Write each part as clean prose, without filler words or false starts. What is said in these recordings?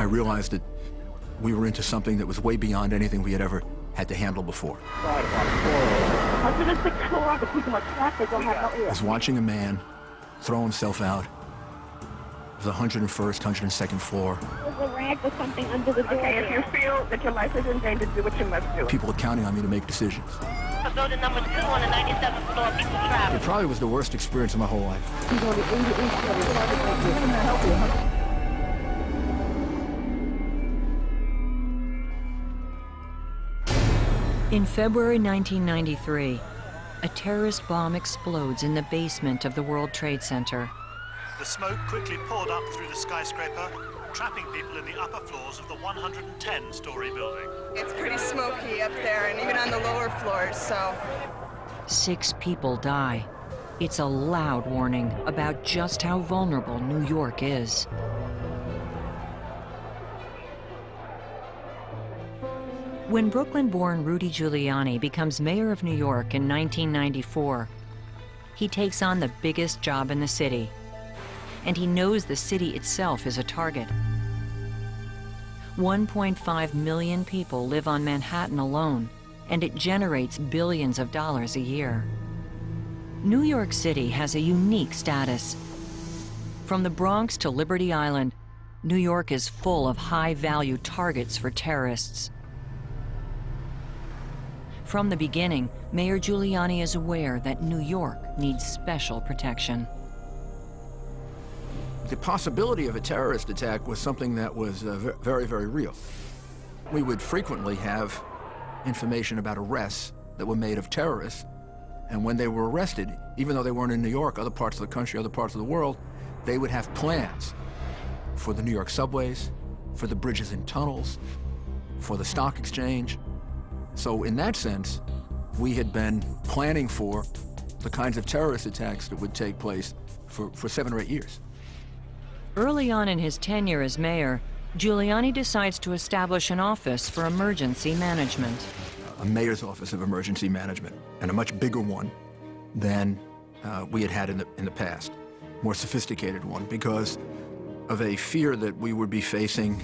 I realized that we were into something that was way beyond anything we had ever had to handle before. I was watching a man throw himself out of the 101st, 102nd floor. There's a rag or something under the door. Okay, if you feel that your life is in danger, do what you must do. People are counting on me to make decisions. Building number 2 on the 97th floor, people trapped. It probably was the worst experience of my whole life. In February 1993, a terrorist bomb explodes in the basement of the World Trade Center. The smoke quickly poured up through the skyscraper, trapping people in the upper floors of the 110-story building. It's pretty smoky up there, and even on the lower floors, so... 6 people die. It's a loud warning about just how vulnerable New York is. When Brooklyn-born Rudy Giuliani becomes mayor of New York in 1994, he takes on the biggest job in the city. And he knows the city itself is a target. 1.5 million people live on Manhattan alone, and it generates billions of dollars a year. New York City has a unique status. From the Bronx to Liberty Island, New York is full of high-value targets for terrorists. From the beginning, Mayor Giuliani is aware that New York needs special protection. The possibility of a terrorist attack was something that was very, very real. We would frequently have information about arrests that were made of terrorists, and when they were arrested, even though they weren't in New York, other parts of the country, other parts of the world, they would have plans for the New York subways, for the bridges and tunnels, for the stock exchange. So in that sense, we had been planning for the kinds of terrorist attacks that would take place for 7 or 8 years. Early on in his tenure as mayor, Giuliani decides to establish an office for emergency management. A mayor's office of emergency management, and a much bigger one than we had had in the past. More sophisticated one, because of a fear that we would be facing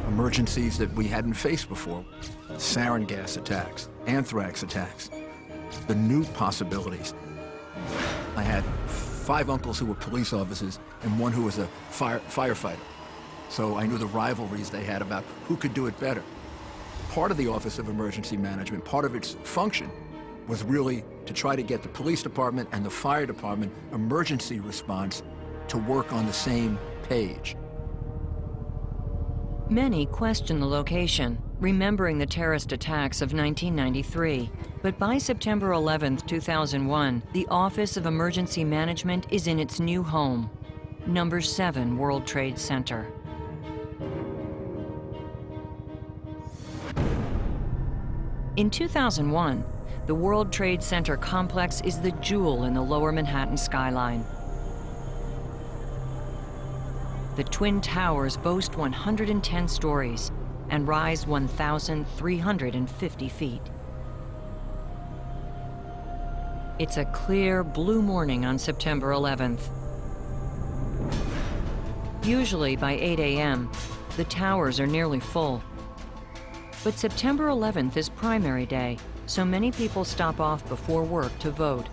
emergencies that we hadn't faced before. Sarin gas attacks, anthrax attacks, the new possibilities. I had 5 uncles who were police officers and 1 who was a firefighter. So I knew the rivalries they had about who could do it better. Part of the Office of Emergency Management, part of its function was really to try to get the police department and the fire department emergency response to work on the same page. Many question the location, remembering the terrorist attacks of 1993. But by September 11, 2001, the Office of Emergency Management is in its new home, number 7 World Trade Center. In 2001, the World Trade Center complex is the jewel in the lower Manhattan skyline. The Twin Towers boast 110 stories and rise 1,350 feet. It's a clear blue morning on September 11th. Usually by 8 a.m., the towers are nearly full. But September 11th is primary day, so many people stop off before work to vote.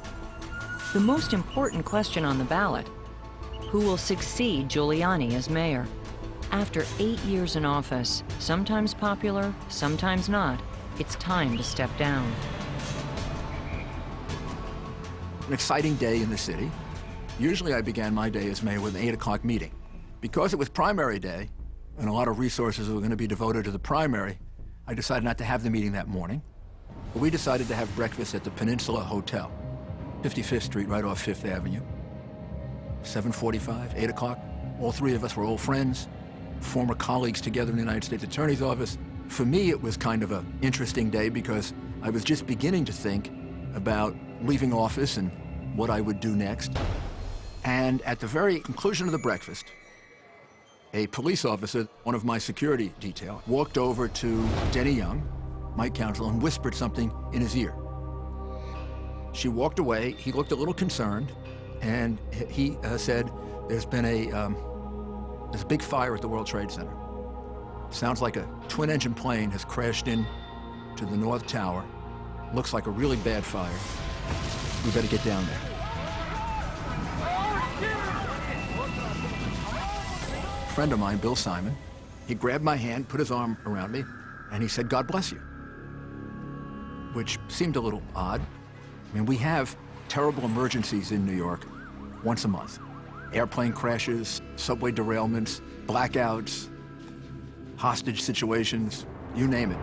The most important question on the ballot: who will succeed Giuliani as mayor? After 8 years in office, sometimes popular, sometimes not, it's time to step down. An exciting day in the city. Usually I began my day as mayor with an 8 o'clock meeting. Because it was primary day, and a lot of resources were going to be devoted to the primary, I decided not to have the meeting that morning. But we decided to have breakfast at the Peninsula Hotel, 55th Street, right off 5th Avenue. 7:45, 8 o'clock. All 3 of us were old friends, former colleagues together in the United States Attorney's Office. For me, it was kind of an interesting day because I was just beginning to think about leaving office and what I would do next. And at the very conclusion of the breakfast, a police officer, one of my security detail, walked over to Denny Young, my counsel, and whispered something in his ear. She walked away. He looked a little concerned, and he said, there's a big fire at the World Trade Center. Sounds like a twin-engine plane has crashed in to the North Tower. Looks like a really bad fire. We better get down there. A friend of mine, Bill Simon, he grabbed my hand, put his arm around me, and he said, "God bless you," which seemed a little odd. I mean, we have terrible emergencies in New York once a month. Airplane crashes, subway derailments, blackouts, hostage situations, you name it.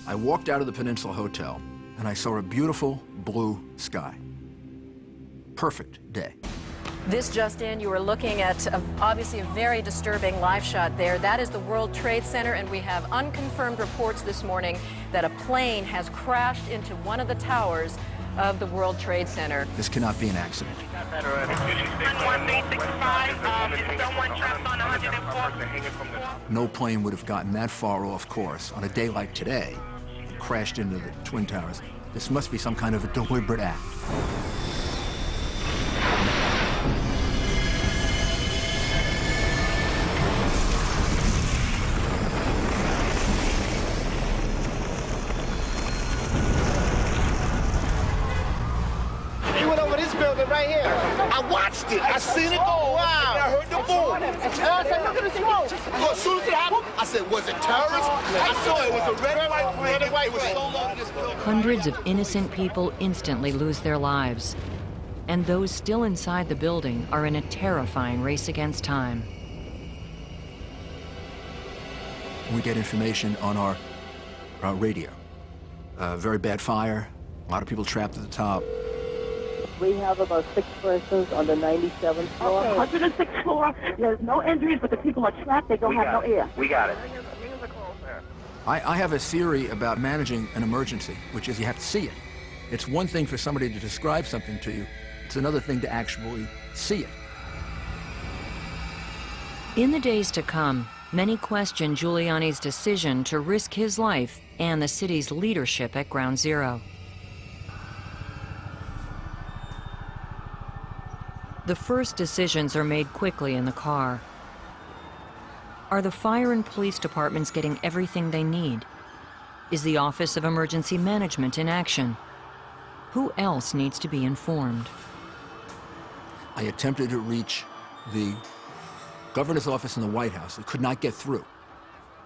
I walked out of the Peninsula Hotel and I saw a beautiful blue sky. Perfect day. This just in, you are looking at obviously a very disturbing live shot there. That is the World Trade Center, and we have unconfirmed reports this morning that a plane has crashed into one of the towers of the World Trade Center. This cannot be an accident. No plane would have gotten that far off course on a day like today and crashed into the Twin Towers. This must be some kind of a deliberate act. Right here. I watched it. I seen it go. Wow. I heard the boom. I said, look at the smoke. So as soon as it happened, I said, was it terrorists? I saw it was a red and white plane. It was so long this building. Hundreds of innocent people instantly lose their lives. And those still inside the building are in a terrifying race against time. We get information on our radio. Very bad fire, a lot of people trapped at the top. We have about 6 persons on the 97th floor. Okay, 106th floor. There's no injuries, but the people are trapped. They don't have no air. We got it. I have a theory about managing an emergency, which is you have to see it. It's one thing for somebody to describe something to you. It's another thing to actually see it. In the days to come, many question Giuliani's decision to risk his life and the city's leadership at Ground Zero. The first decisions are made quickly in the car. Are the fire and police departments getting everything they need? Is the Office of Emergency Management in action? Who else needs to be informed? I attempted to reach the governor's office in the White House. It could not get through.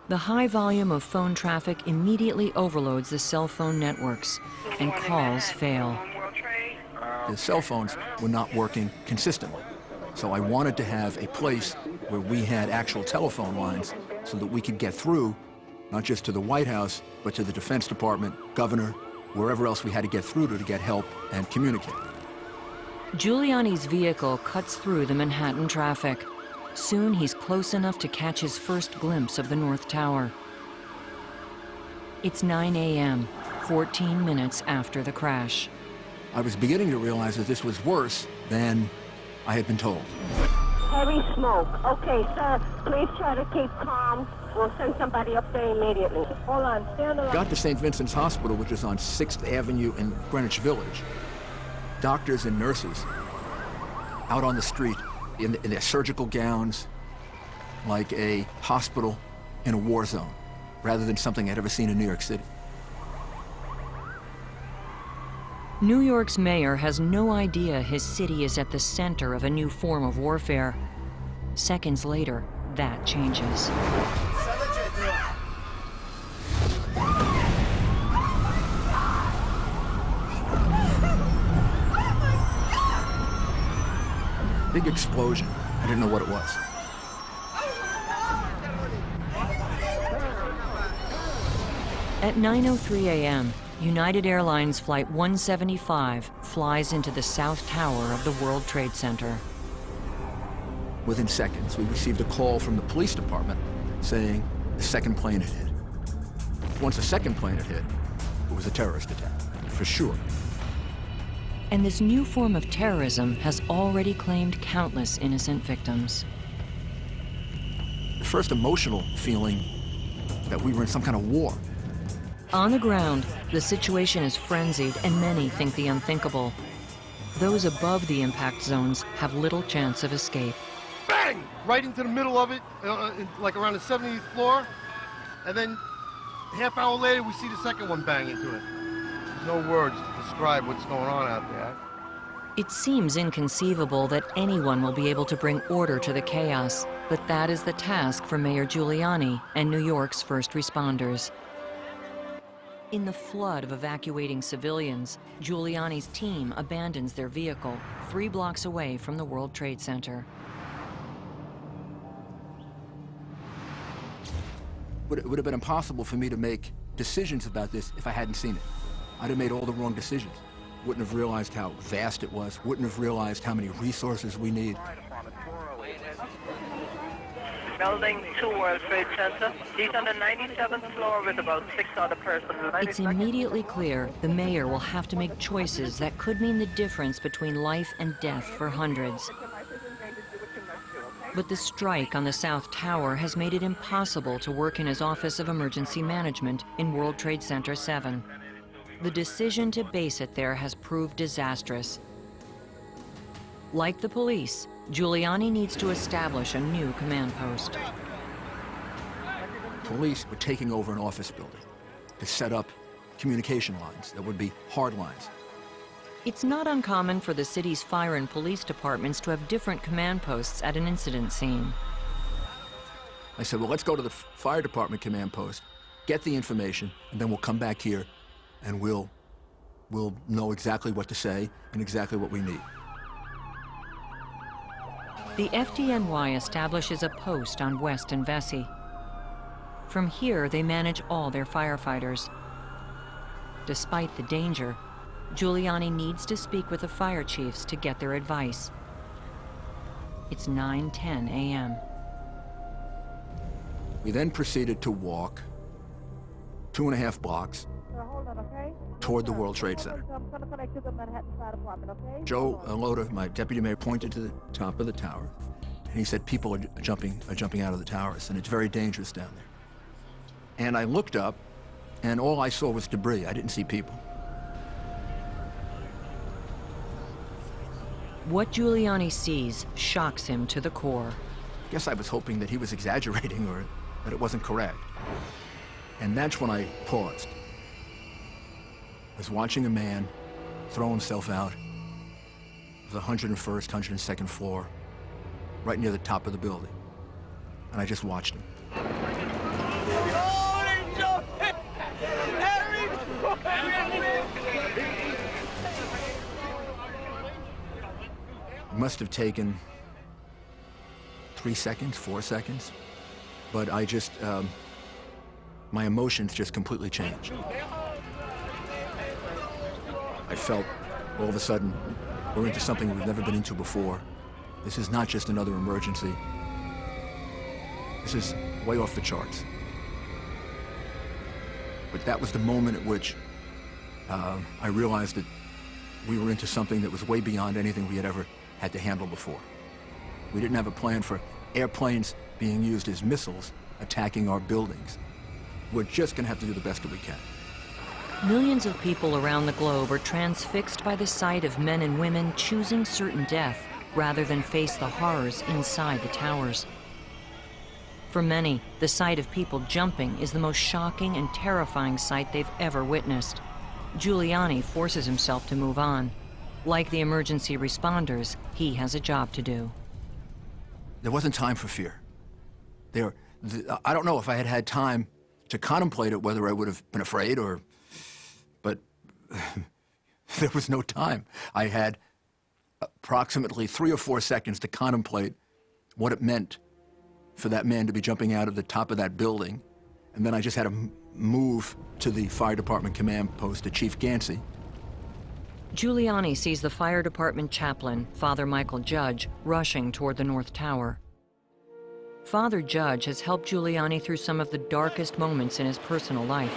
The high volume of phone traffic immediately overloads the cell phone networks, and calls fail. The cell phones were not working consistently. So I wanted to have a place where we had actual telephone lines so that we could get through, not just to the White House, but to the Defense Department, governor, wherever else we had to get through to get help and communicate. Giuliani's vehicle cuts through the Manhattan traffic. Soon he's close enough to catch his first glimpse of the North Tower. It's 9 a.m., 14 minutes after the crash. I was beginning to realize that this was worse than I had been told. Heavy smoke. Okay, sir, please try to keep calm. We'll send somebody up there immediately. Hold on, stay on the line. Got to St. Vincent's Hospital, which is on 6th Avenue in Greenwich Village. Doctors and nurses out on the street in their surgical gowns, like a hospital in a war zone, rather than something I'd ever seen in New York City. New York's mayor has no idea his city is at the center of a new form of warfare. Seconds later, that changes. Big explosion. I didn't know what it was. At 9:03 a.m., United Airlines Flight 175 flies into the South Tower of the World Trade Center. Within seconds, we received a call from the police department saying the second plane had hit. Once the second plane had hit, it was a terrorist attack, for sure. And this new form of terrorism has already claimed countless innocent victims. The first emotional feeling that we were in some kind of war. On the ground, the situation is frenzied and many think the unthinkable. Those above the impact zones have little chance of escape. Bang! bang, right into the middle of it, like around the 70th floor. And then half hour later, we see the second one bang into it. There's no words to describe what's going on out there. It seems inconceivable that anyone will be able to bring order to the chaos, but that is the task for Mayor Giuliani and New York's first responders. In the flood of evacuating civilians, Giuliani's team abandons their vehicle 3 blocks away from the World Trade Center. It would have been impossible for me to make decisions about this if I hadn't seen it. I'd have made all the wrong decisions. Wouldn't have realized how vast it was, wouldn't have realized how many resources we need. Building 2 World Trade Center. He's on the 97th floor with about 6 other persons. It's immediately clear the mayor will have to make choices that could mean the difference between life and death for hundreds. But the strike on the South Tower has made it impossible to work in his Office of Emergency Management in World Trade Center 7. The decision to base it there has proved disastrous. Like the police, Giuliani needs to establish a new command post. Police were taking over an office building to set up communication lines that would be hard lines. It's not uncommon for the city's fire and police departments to have different command posts at an incident scene. I said, well, let's go to the fire department command post, get the information, and then we'll come back here and we'll know exactly what to say and exactly what we need. The FDNY establishes a post on West and Vesey. From here, they manage all their firefighters. Despite the danger, Giuliani needs to speak with the fire chiefs to get their advice. It's 9:10 a.m. We then proceeded to walk 2.5 blocks toward the World Trade Center. Joe Loda, my deputy mayor, pointed to the top of the tower, and he said people are jumping out of the towers, and it's very dangerous down there. And I looked up, and all I saw was debris. I didn't see people. What Giuliani sees shocks him to the core. I guess I was hoping that he was exaggerating or that it wasn't correct. And that's when I paused. I was watching a man throw himself out of the 101st, 102nd floor, right near the top of the building. And I just watched him. It must have taken 3 seconds, 4 seconds, but I just, my emotions just completely changed. I felt all of a sudden we're into something we've never been into before. This is not just another emergency. This is way off the charts. But that was the moment at which I realized that we were into something that was way beyond anything we had ever had to handle before. We didn't have a plan for airplanes being used as missiles attacking our buildings. We're just going to have to do the best that we can. Millions of people around the globe are transfixed by the sight of men and women choosing certain death rather than face the horrors inside the towers. For many, the sight of people jumping is the most shocking and terrifying sight they've ever witnessed. Giuliani forces himself to move on. Like the emergency responders, he has a job to do. There wasn't time for fear. I don't know if I had had time to contemplate it, whether I would have been afraid but there was no time. I had approximately 3 or 4 seconds to contemplate what it meant for that man to be jumping out of the top of that building. And then I just had to move to the fire department command post to Chief Gansey. Giuliani sees the fire department chaplain, Father Michael Judge, rushing toward the North Tower. Father Judge has helped Giuliani through some of the darkest moments in his personal life.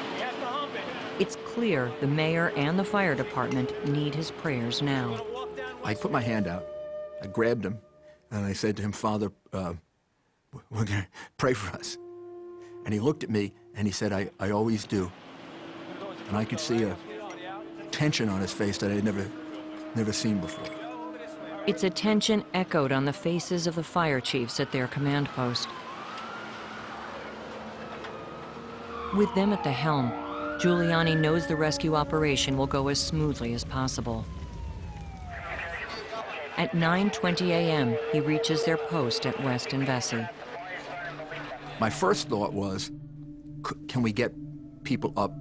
It's clear the mayor and the fire department need his prayers now. I put my hand out, I grabbed him, and I said to him, Father, we're going to pray for us. And he looked at me and he said, I always do. And I could see a tension on his face that I had never seen before. Its attention echoed on the faces of the fire chiefs at their command post. With them at the helm, Giuliani knows the rescue operation will go as smoothly as possible. At 9:20 a.m., he reaches their post at West and Vesey. My first thought was, can we get people up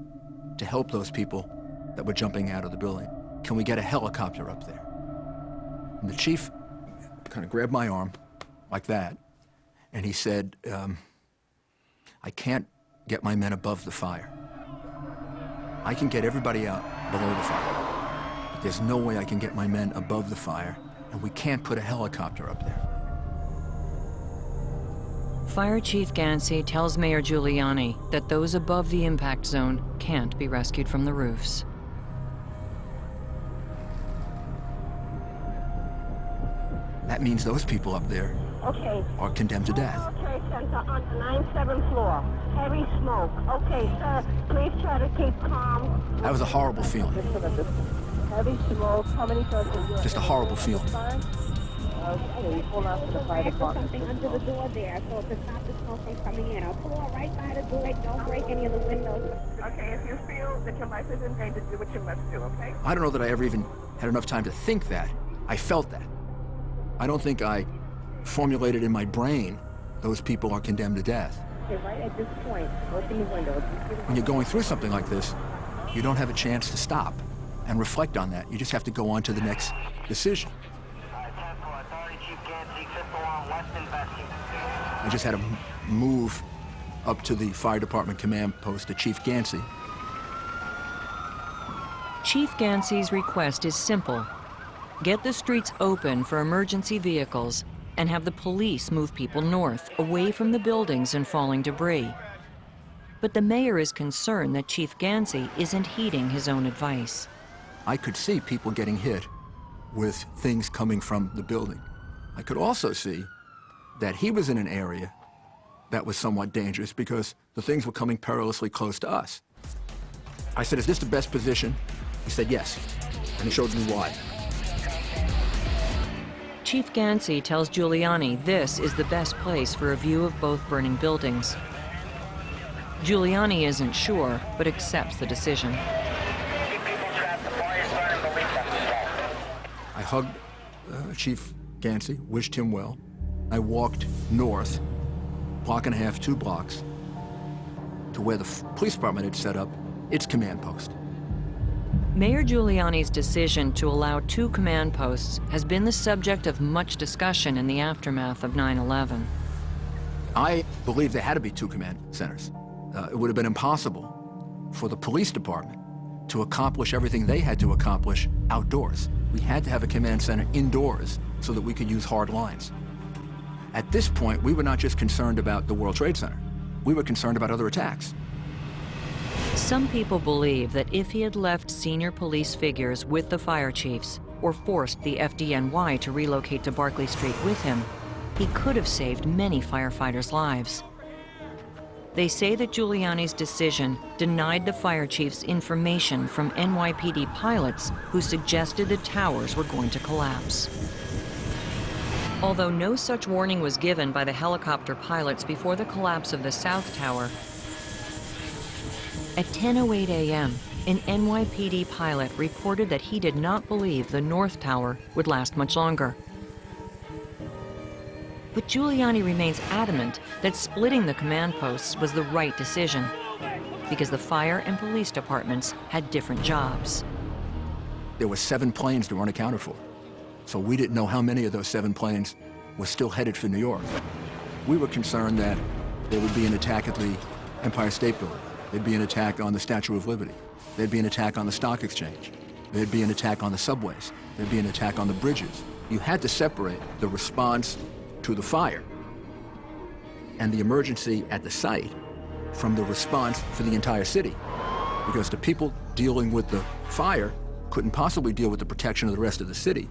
to help those people that were jumping out of the building? Can we get a helicopter up there? And the chief kind of grabbed my arm like that, and he said, I can't get my men above the fire. I can get everybody out below the fire, but there's no way I can get my men above the fire, and we can't put a helicopter up there. Fire Chief Gansey tells Mayor Giuliani that those above the impact zone can't be rescued from the roofs. That means those people up there are condemned to death. World Trade Center on the 97th floor. Heavy smoke. Okay, sir, please try to keep calm. That was a horrible feeling. Heavy smoke. How many persons? Just a horrible feeling. Okay, hold on to the fire department. Something under the door there, so to stop the smoke from coming in. I'll pull right by the door. Don't break any of the windows. Okay, if you feel that your life is in danger, do what you must do, okay? I don't know that I ever even had enough time to think that. I felt that. I don't think I formulated in my brain those people are condemned to death. Okay, right at this point, open the windows. When you're going through something like this, you don't have a chance to stop and reflect on that. You just have to go on to the next decision. I just had to move up to the fire department command post to Chief Gansey. Chief Gansey's request is simple. Get the streets open for emergency vehicles and have the police move people north, away from the buildings and falling debris. But the mayor is concerned that Chief Gansey isn't heeding his own advice. I could see people getting hit with things coming from the building. I could also see that he was in an area that was somewhat dangerous because the things were coming perilously close to us. I said, is this the best position? He said, yes, and he showed me why. Chief Gansey tells Giuliani this is the best place for a view of both burning buildings. Giuliani isn't sure, but accepts the decision. I hugged Chief Gansey, wished him well. I walked north, block and a half, 2 blocks, to where the police department had set up its command post. Mayor Giuliani's decision to allow 2 command posts has been the subject of much discussion in the aftermath of 9/11. I believe there had to be 2 command centers. It would have been impossible for the police department to accomplish everything they had to accomplish outdoors. We had to have a command center indoors so that we could use hard lines. At this point, we were not just concerned about the World Trade Center. We were concerned about other attacks. Some people believe that if he had left senior police figures with the fire chiefs or forced the FDNY to relocate to Barclay Street with him, he could have saved many firefighters' lives. They say that Giuliani's decision denied the fire chiefs information from NYPD pilots who suggested the towers were going to collapse. Although no such warning was given by the helicopter pilots before the collapse of the South Tower, at 10:08 a.m., an NYPD pilot reported that he did not believe the North Tower would last much longer. But Giuliani remains adamant that splitting the command posts was the right decision because the fire and police departments had different jobs. There were 7 planes that weren't accounted for. So we didn't know how many of those 7 planes were still headed for New York. We were concerned that there would be an attack at the Empire State Building. There'd be an attack on the Statue of Liberty. There'd be an attack on the Stock Exchange. There'd be an attack on the subways. There'd be an attack on the bridges. You had to separate the response to the fire and the emergency at the site from the response for the entire city. Because the people dealing with the fire couldn't possibly deal with the protection of the rest of the city.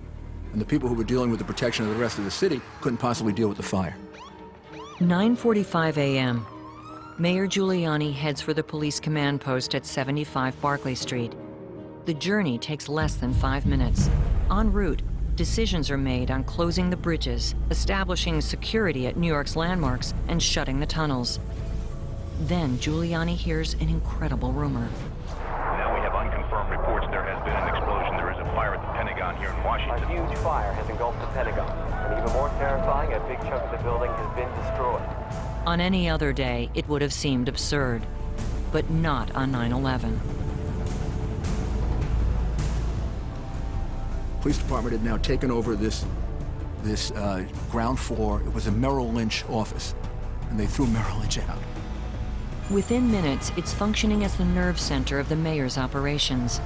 And the people who were dealing with the protection of the rest of the city couldn't possibly deal with the fire. 9:45 a.m. Mayor Giuliani heads for the police command post at 75 Barclay Street. The journey takes less than 5 minutes. En route, decisions are made on closing the bridges, establishing security at New York's landmarks, and shutting the tunnels. Then Giuliani hears an incredible rumor. Now we have unconfirmed reports there has been an explosion. There is a fire at the Pentagon here in Washington. A huge fire has engulfed the Pentagon. And even more terrifying, a big chunk of the building has been destroyed. On any other day, it would have seemed absurd, but not on 9/11. Police department had now taken over this ground floor. It was a Merrill Lynch office, and they threw Merrill Lynch out. Within minutes, it's functioning as the nerve center of the mayor's operations.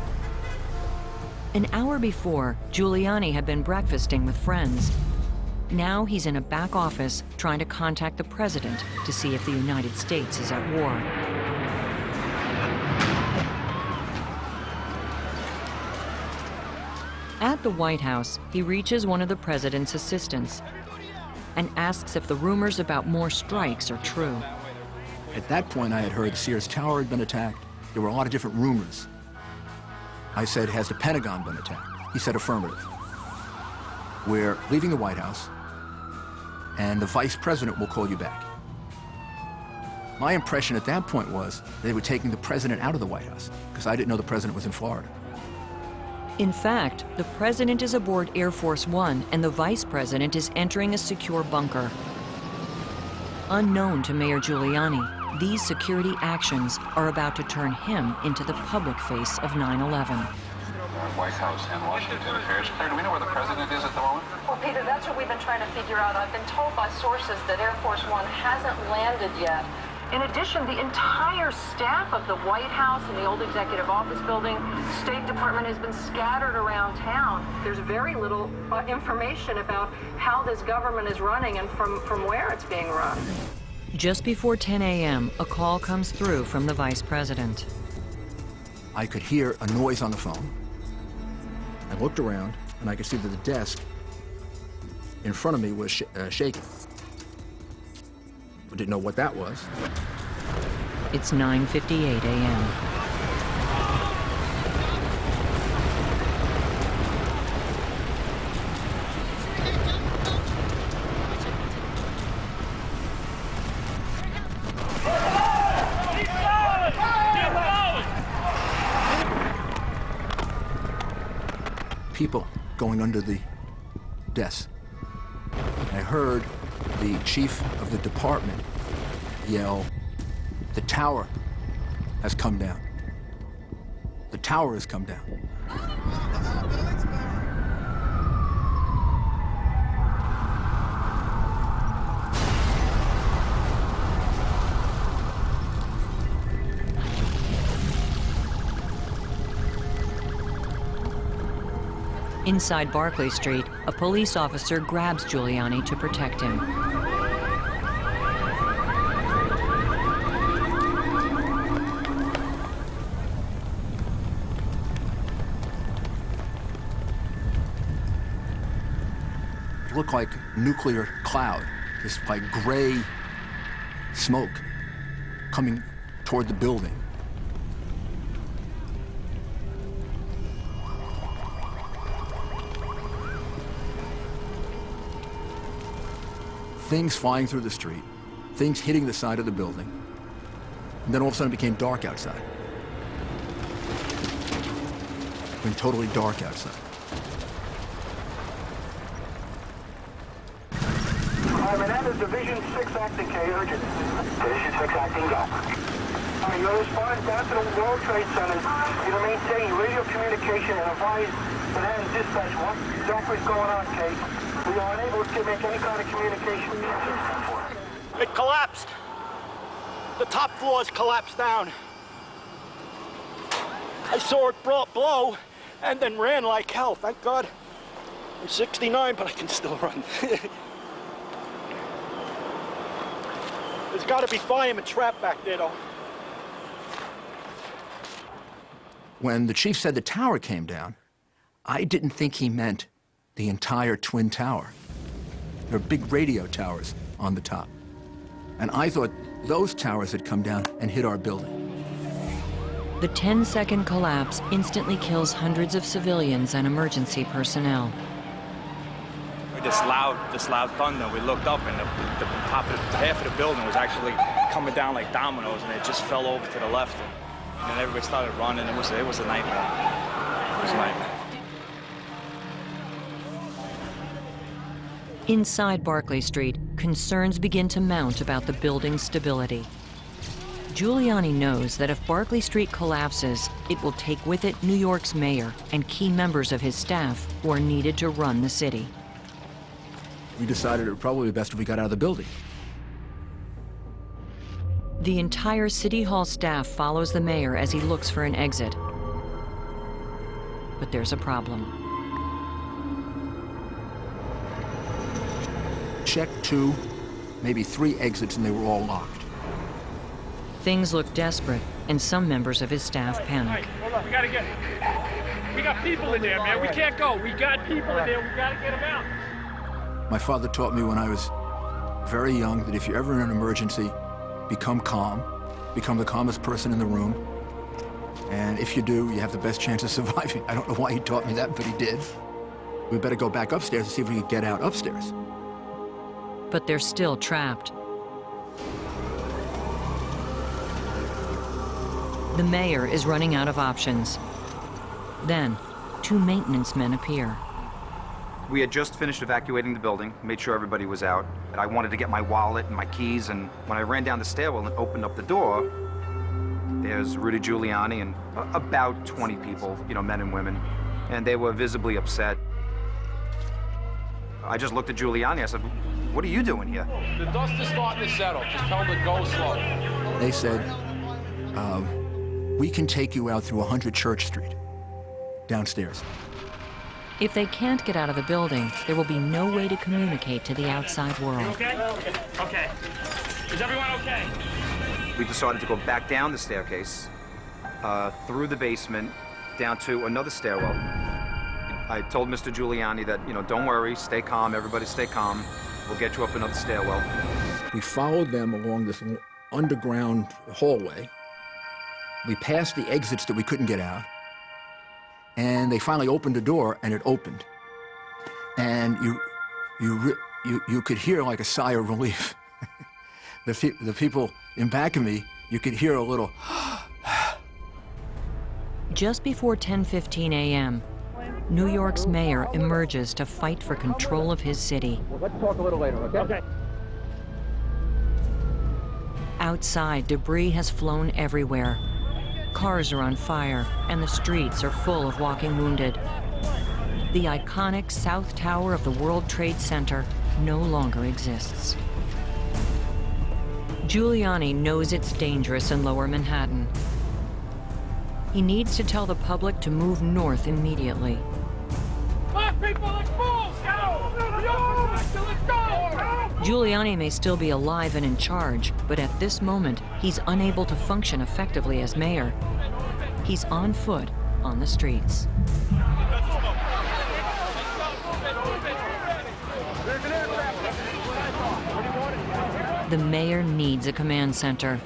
An hour before, Giuliani had been breakfasting with friends. Now he's in a back office trying to contact the president to see if the United States is at war. At the White House, he reaches one of the president's assistants and asks if the rumors about more strikes are true. At that point, I had heard Sears Tower had been attacked. There were a lot of different rumors. I said, has the Pentagon been attacked? He said, affirmative. We're leaving the White House, and the vice president will call you back. My impression at that point was they were taking the president out of the White House, because I didn't know the president was in Florida. In fact, the president is aboard Air Force One, and the vice president is entering a secure bunker. Unknown to Mayor Giuliani, these security actions are about to turn him into the public face of 9/11. White House and Washington affairs. Claire, do we know where the president is at the moment? Well, Peter, that's what we've been trying to figure out. I've been told by sources that Air Force One hasn't landed yet. In addition, the entire staff of the White House and the old executive office building, State Department has been scattered around town. There's very little information about how this government is running and from where it's being run. Just before 10 a.m., a call comes through from the vice president. I could hear a noise on the phone. I looked around, and I could see that the desk in front of me was shaking. I didn't know what that was. It's 9:58 a.m. People going under the desk. I heard the chief of the department yell, "The tower has come down. The tower has come down." Inside Barclay Street, a police officer grabs Giuliani to protect him. It looked like nuclear cloud, this like gray smoke coming toward the building. Things flying through the street, things hitting the side of the building, and then all of a sudden it became dark outside. It went totally dark outside. Hi, Menendez, Division 6 acting, K, urgent. Division 6 acting, go. All right, you'll respond down to the World Trade Center. You'll maintain radio communication and advise Menendez dispatch what exactly is going on, K. We are unable to make any kind of communication. It collapsed. The top floors collapsed down. I saw it blow and then ran like hell. Thank God. I'm 69, but I can still run. There's got to be firemen trapped back there, though. When the chief said the tower came down, I didn't think he meant the entire Twin Tower. There are big radio towers on the top. And I thought those towers had come down and hit our building. The 10-second collapse instantly kills hundreds of civilians and emergency personnel. this loud thunder. We looked up, and the top of half of the building was actually coming down like dominoes, and it just fell over to the left, and then everybody started running. It was a nightmare. It was a nightmare. Inside Barclay Street, concerns begin to mount about the building's stability. Giuliani knows that if Barclay Street collapses, it will take with it New York's mayor and key members of his staff who are needed to run the city. We decided it would probably be best if we got out of the building. The entire City Hall staff follows the mayor as he looks for an exit. But there's a problem. Checked 2, maybe 3 exits, and they were all locked. Things look desperate, and some members of his staff panic. Hold on, we got people in there, man. We can't go. We got people in there. We gotta get them out. My father taught me when I was very young that if you're ever in an emergency, become calm, become the calmest person in the room, and if you do, you have the best chance of surviving. I don't know why he taught me that, but he did. We better go back upstairs and see if we can get out upstairs. But they're still trapped. The mayor is running out of options. Then, 2 maintenance men appear. We had just finished evacuating the building, made sure everybody was out. And I wanted to get my wallet and my keys, and when I ran down the stairwell and opened up the door, there's Rudy Giuliani and about 20 people, you know, men and women, and they were visibly upset. I just looked at Giuliani, I said, "What are you doing here?" The dust is starting to settle. Just tell them to go slow. They said, we can take you out through 100 Church Street, downstairs. If they can't get out of the building, there will be no way to communicate to the outside world. You okay? Okay. Is everyone okay? We decided to go back down the staircase, through the basement, down to another stairwell. I told Mr. Giuliani that, you know, don't worry, stay calm, everybody stay calm. We'll get you up another stairwell. We followed them along this underground hallway. We passed the exits that we couldn't get out, and they finally opened a door, and it opened. And you could hear like a sigh of relief. The people in back of me, you could hear a little. Just before 10:15 a.m., New York's mayor emerges to fight for control of his city. Well, let's talk a little later, okay? Okay. Outside, debris has flown everywhere. Cars are on fire, and the streets are full of walking wounded. The iconic South Tower of the World Trade Center no longer exists. Giuliani knows it's dangerous in Lower Manhattan. He needs to tell the public to move north immediately. Black people, let's move! Let's go! Giuliani may still be alive and in charge, but at this moment, he's unable to function effectively as mayor. He's on foot on the streets. The mayor needs a command center.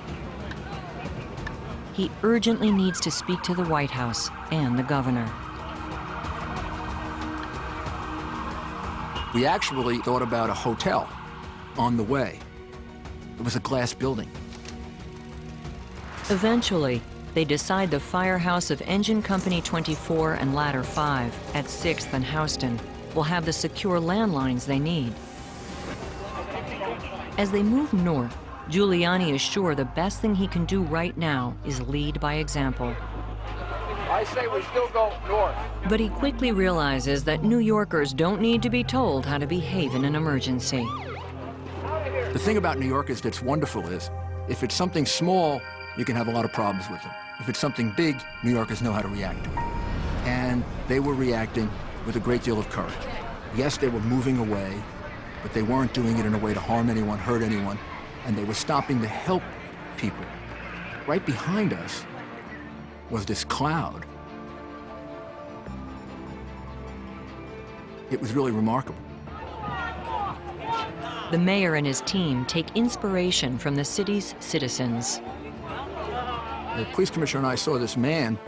He urgently needs to speak to the White House and the governor. We actually thought about a hotel on the way. It was a glass building. Eventually, they decide the firehouse of Engine Company 24 and Ladder 5 at 6th and Houston will have the secure landlines they need. As they move north, Giuliani is sure the best thing he can do right now is lead by example. I say we still go north. But he quickly realizes that New Yorkers don't need to be told how to behave in an emergency. The thing about New York is that's wonderful is, if it's something small, you can have a lot of problems with them. If it's something big, New Yorkers know how to react to it. And they were reacting with a great deal of courage. Yes, they were moving away, but they weren't doing it in a way to harm anyone, hurt anyone, and they were stopping to help people. Right behind us was this cloud. It was really remarkable. The mayor and his team take inspiration from the city's citizens. The police commissioner and I saw this man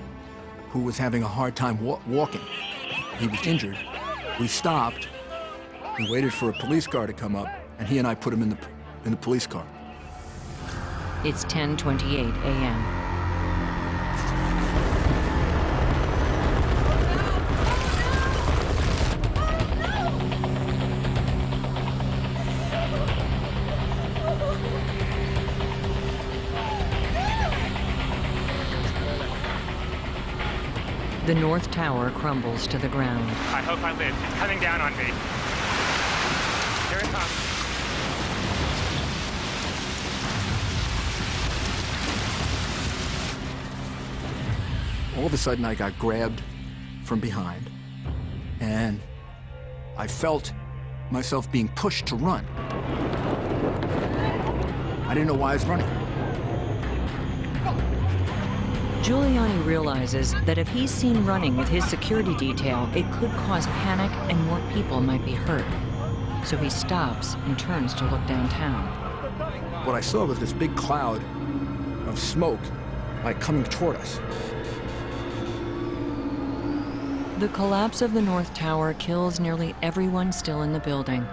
who was having a hard time walking. He was injured. We stopped, We waited for a police car to come up, and he and I put him in the police car. It's 10:28 a.m. The North Tower crumbles to the ground. I hope I live. It's coming down on me. Here it comes. All of a sudden, I got grabbed from behind, and I felt myself being pushed to run. I didn't know why I was running. Giuliani realizes that if he's seen running with his security detail, it could cause panic and more people might be hurt. So he stops and turns to look downtown. What I saw was this big cloud of smoke, like coming toward us. The collapse of the North Tower kills nearly everyone still in the building,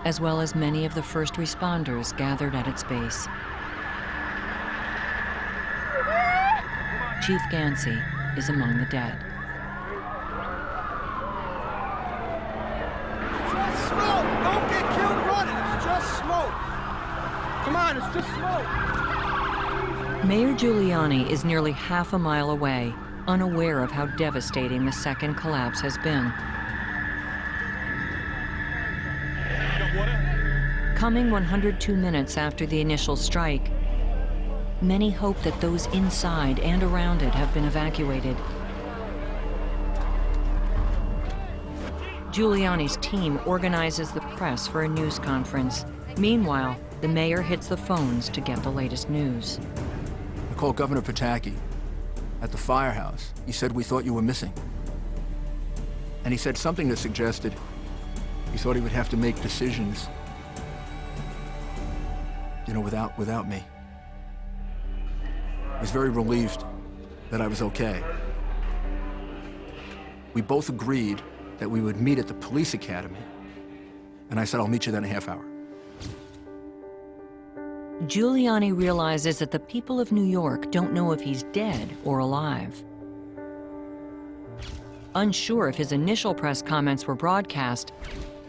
as well as many of the first responders gathered at its base. Chief Gansey is among the dead. Just smoke! Don't get killed running! It's just smoke! Come on, it's just smoke! Mayor Giuliani is nearly half a mile away, unaware of how devastating the second collapse has been. Coming 102 minutes after the initial strike, many hope that those inside and around it have been evacuated. Giuliani's team organizes the press for a news conference. Meanwhile, the mayor hits the phones to get the latest news. I called Governor Pataki at the firehouse. He said, "We thought you were missing." And he said something that suggested he thought he would have to make decisions, without me. I was very relieved that I was okay. We both agreed that we would meet at the police academy, and I said, "I'll meet you there in a half hour." Giuliani realizes that the people of New York don't know if he's dead or alive. Unsure if his initial press comments were broadcast,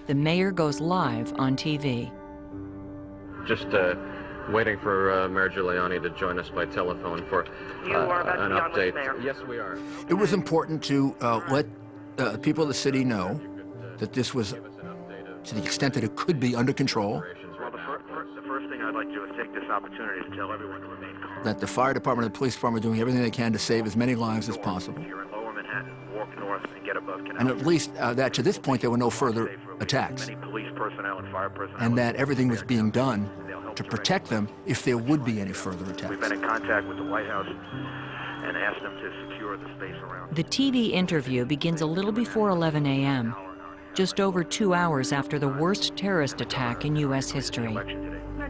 the mayor goes live on TV. Just waiting for Mayor Giuliani to join us by telephone for You are about to an be on with update. Mayor. Yes, we are. It was important to let people of the city know that this was, to the extent that it could be, under control. Well, the first thing I'd like to do is take this opportunity to tell everyone to remain calm. That the fire department and the police department are doing everything they can to save as many lives as possible. You're in Lower Manhattan. Walk north and get above Canal. And at least that to this point, there were no further attacks. Many police personnel and fire personnel. And that everything was being done to protect them if there would be any further We've attacks. been in contact with the White House and asked them to secure the space around. The TV interview begins a little before 11 a.m., just over 2 hours after the worst terrorist attack in U.S. history. Mayor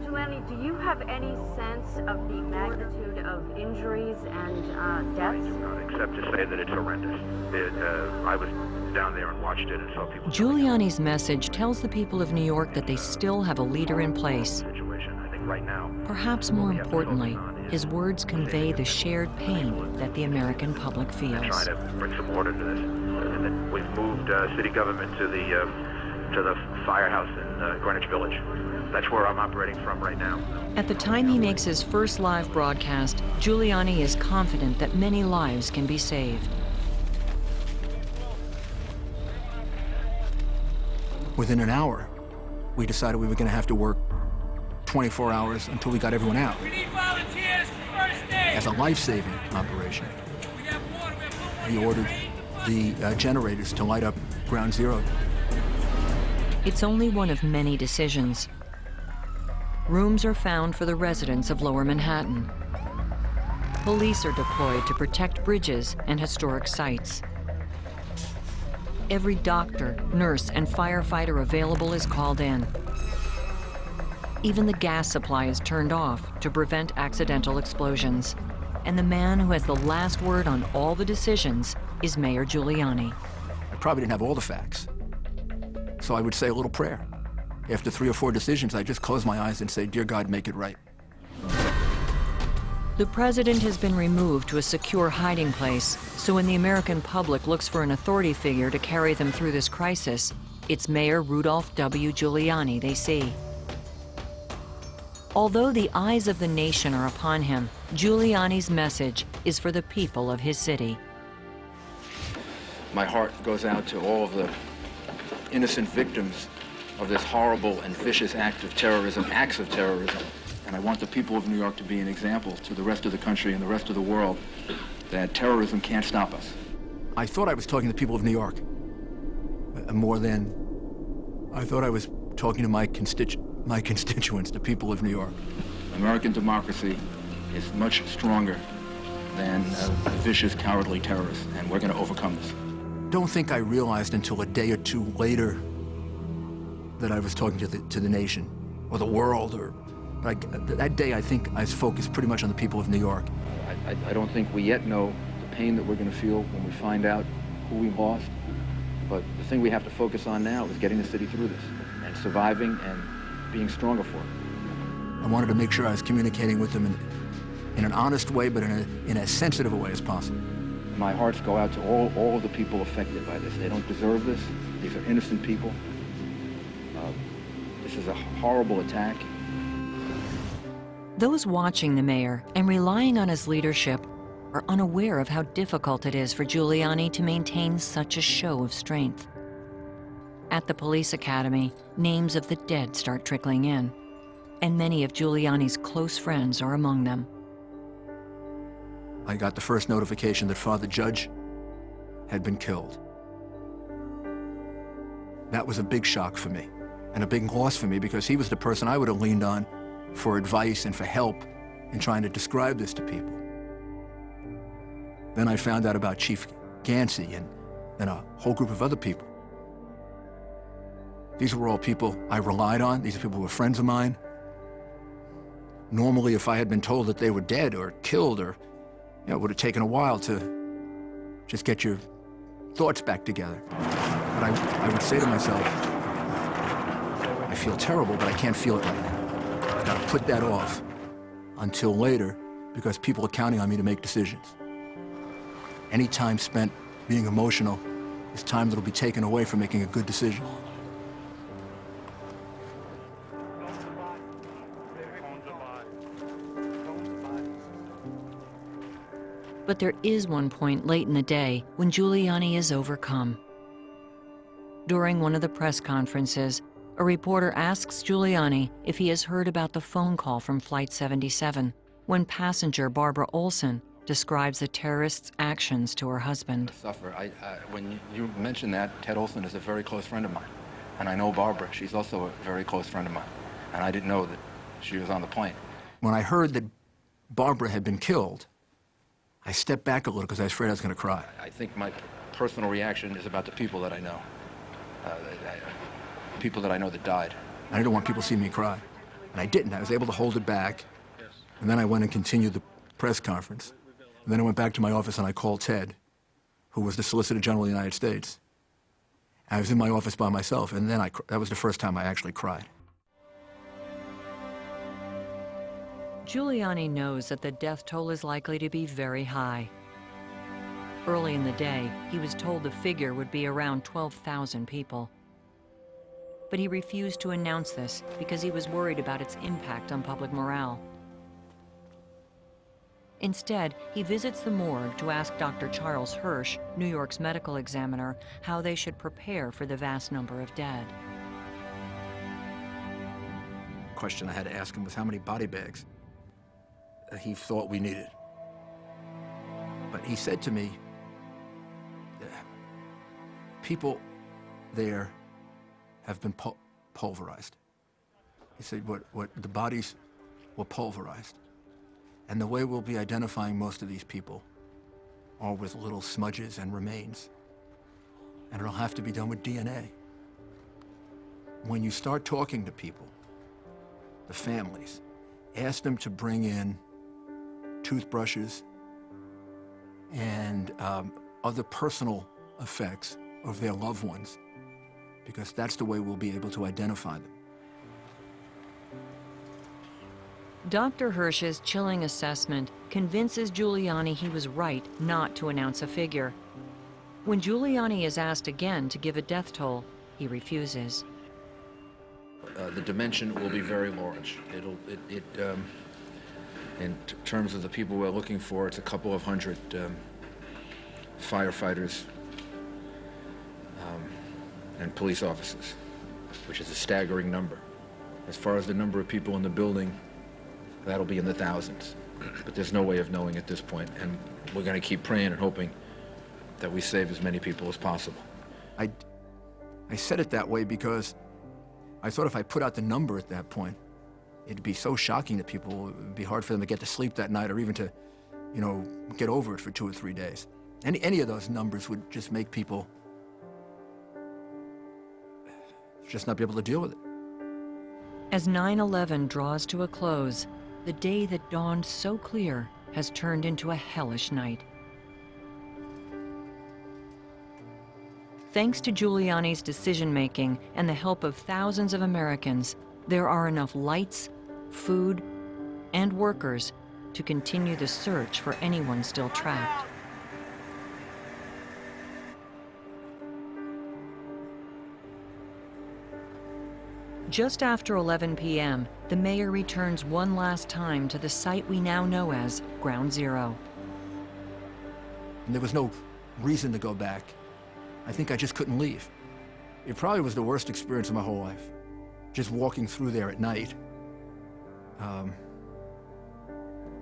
Giuliani, do you have any sense of the magnitude of injuries and deaths? Except to say that it's horrendous. I was down there and watched it and saw people. Giuliani's message tells the people of New York that they still have a leader in place. I think right now. Perhaps more importantly, his words convey the shared pain that the American public feels. Trying to bring some order to this. And then we've moved city government to the firehouse in Greenwich Village. That's where I'm operating from right now. At the time he makes his first live broadcast, Giuliani is confident that many lives can be saved. Within an hour, we decided we were going to have to work 24 hours until we got everyone out. We need volunteers for first aid. As a life-saving operation, we ordered the generators to light up Ground Zero. It's only one of many decisions. Rooms are found for the residents of Lower Manhattan. Police are deployed to protect bridges and historic sites. Every doctor, nurse, and firefighter available is called in. Even the gas supply is turned off to prevent accidental explosions. And the man who has the last word on all the decisions is Mayor Giuliani. I probably didn't have all the facts, So I would say a little prayer. After 3 or 4 decisions, I just close my eyes and say, "Dear God, make it right." The president has been removed to a secure hiding place, so when the American public looks for an authority figure to carry them through this crisis, it's Mayor Rudolph W. Giuliani they see. Although the eyes of the nation are upon him, Giuliani's message is for the people of his city. My heart goes out to all of the innocent victims of this horrible and vicious acts of terrorism. And I want the people of New York to be an example to the rest of the country and the rest of the world that terrorism can't stop us. I thought I was talking to the people of New York more than I thought I was talking to my constituents, the people of New York. American democracy is much stronger than vicious, cowardly terrorists, and we're going to overcome this. Don't think I realized until a day or two later that I was talking to the nation or the world, or that day I think I was focused pretty much on the people of New York. I don't think we yet know the pain that we're going to feel when we find out who we lost, but the thing we have to focus on now is getting the city through this and surviving and being stronger for it. I wanted to make sure I was communicating with them in an honest way, but in as sensitive a way as possible. My hearts go out to all of the people affected by this. They don't deserve this. These are innocent people. This is a horrible attack. Those watching the mayor and relying on his leadership are unaware of how difficult it is for Giuliani to maintain such a show of strength. At the police academy, names of the dead start trickling in, and many of Giuliani's close friends are among them. I got the first notification that Father Judge had been killed. That was a big shock for me, and a big loss for me, because he was the person I would have leaned on for advice and for help in trying to describe this to people. Then I found out about Chief Gansey and a whole group of other people. These were all people I relied on. These are people who were friends of mine. Normally, if I had been told that they were dead or killed, or it would have taken a while to just get your thoughts back together. But I would say to myself, I feel terrible, but I can't feel it right now. I've got to put that off until later, because people are counting on me to make decisions. Any time spent being emotional is time that'll be taken away from making a good decision. But there is one point late in the day when Giuliani is overcome. During one of the press conferences, a reporter asks Giuliani if he has heard about the phone call from Flight 77 when passenger Barbara Olson describes the terrorists' actions to her husband. When you mentioned that, Ted Olson is a very close friend of mine. And I know Barbara. She's also a very close friend of mine. And I didn't know that she was on the plane. When I heard that Barbara had been killed, I stepped back a little because I was afraid I was going to cry. I think my personal reaction is about the people that I know. People that I know that died. I didn't want people to see me cry. And I didn't. I was able to hold it back. And then I went and continued the press conference. And then I went back to my office and I called Ted, who was the Solicitor General of the United States. I was in my office by myself, and then that was the first time I actually cried. Giuliani knows that the death toll is likely to be very high. Early in the day, he was told the figure would be around 12,000 people. But he refused to announce this because he was worried about its impact on public morale. Instead, he visits the morgue to ask Dr. Charles Hirsch, New York's medical examiner, how they should prepare for the vast number of dead. The question I had to ask him was how many body bags he thought we needed. But he said to me, people there have been pulverized. He said what the bodies were pulverized. And the way we'll be identifying most of these people are with little smudges and remains. And it'll have to be done with DNA. When you start talking to people, the families, ask them to bring in toothbrushes and other personal effects of their loved ones, because that's the way we'll be able to identify them. Dr. Hirsch's chilling assessment convinces Giuliani he was right not to announce a figure. When Giuliani is asked again to give a death toll, he refuses. The dimension will be very large. In terms of the people we're looking for, it's a couple of hundred firefighters and police officers, which is a staggering number. As far as the number of people in the building, that'll be in the thousands. But there's no way of knowing at this point, and we're going to keep praying and hoping that we save as many people as possible. I said it that way because I thought if I put out the number at that point, it'd be so shocking to people, it would be hard for them to get to sleep that night or even to, you know, get over it for 2 or 3 days. Any of those numbers would just make people just not be able to deal with it. As 9/11 draws to a close, the day that dawned so clear has turned into a hellish night. Thanks to Giuliani's decision-making and the help of thousands of Americans, there are enough lights, food, and workers to continue the search for anyone still trapped. Just after 11 p.m., the mayor returns one last time to the site we now know as Ground Zero. And there was no reason to go back. I think I just couldn't leave. It probably was the worst experience of my whole life. Just walking through there at night.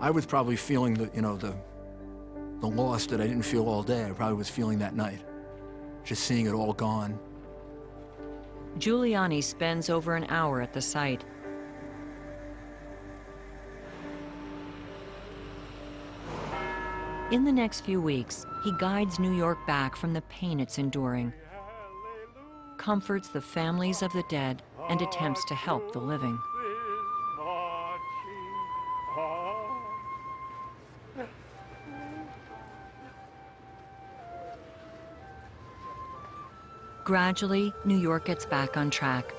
I was probably feeling the loss that I didn't feel all day. I probably was feeling that night. Just seeing it all gone. Giuliani spends over an hour at the site. In the next few weeks, he guides New York back from the pain it's enduring, comforts the families of the dead, and attempts to help the living. Gradually, New York gets back on track.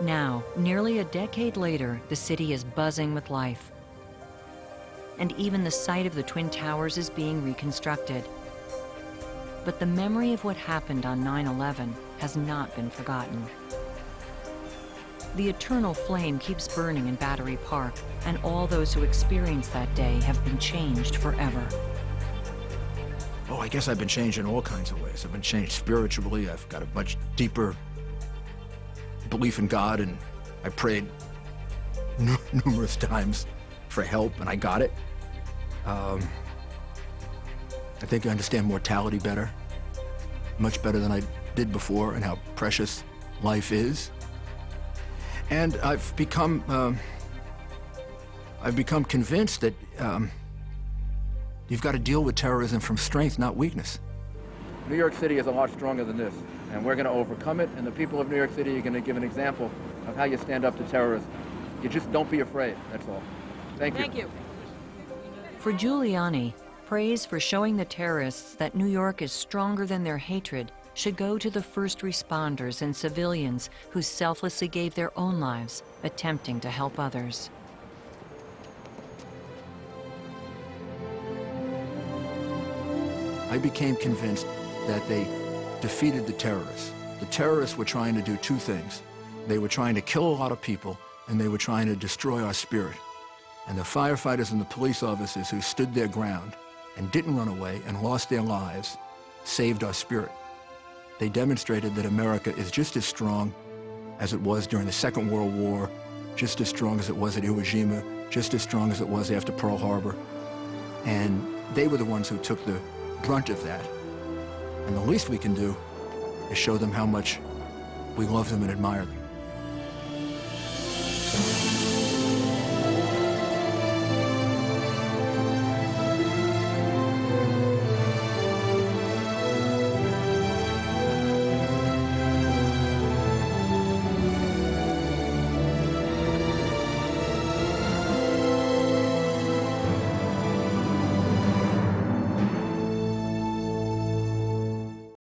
Now, nearly a decade later, the city is buzzing with life. And even the site of the Twin Towers is being reconstructed. But the memory of what happened on 9/11 has not been forgotten. The eternal flame keeps burning in Battery Park, and all those who experienced that day have been changed forever. Oh, I guess I've been changed in all kinds of ways. I've been changed spiritually. I've got a much deeper belief in God, and I prayed numerous times for help, and I got it. I think I understand mortality better, much better than I did before, and how precious life is. And I've become convinced that you've got to deal with terrorism from strength, not weakness. New York City is a lot stronger than this, and we're going to overcome it, and the people of New York City are going to give an example of how you stand up to terrorism. You just don't be afraid, that's all. Thank you. Thank you. For Giuliani, praise for showing the terrorists that New York is stronger than their hatred should go to the first responders and civilians who selflessly gave their own lives, attempting to help others. I became convinced that they defeated the terrorists. The terrorists were trying to do two things. They were trying to kill a lot of people, and they were trying to destroy our spirit. And the firefighters and the police officers who stood their ground and didn't run away and lost their lives saved our spirit. They demonstrated that America is just as strong as it was during the Second World War, just as strong as it was at Iwo Jima, just as strong as it was after Pearl Harbor. And they were the ones who took the brunt of that. And the least we can do is show them how much we love them and admire them.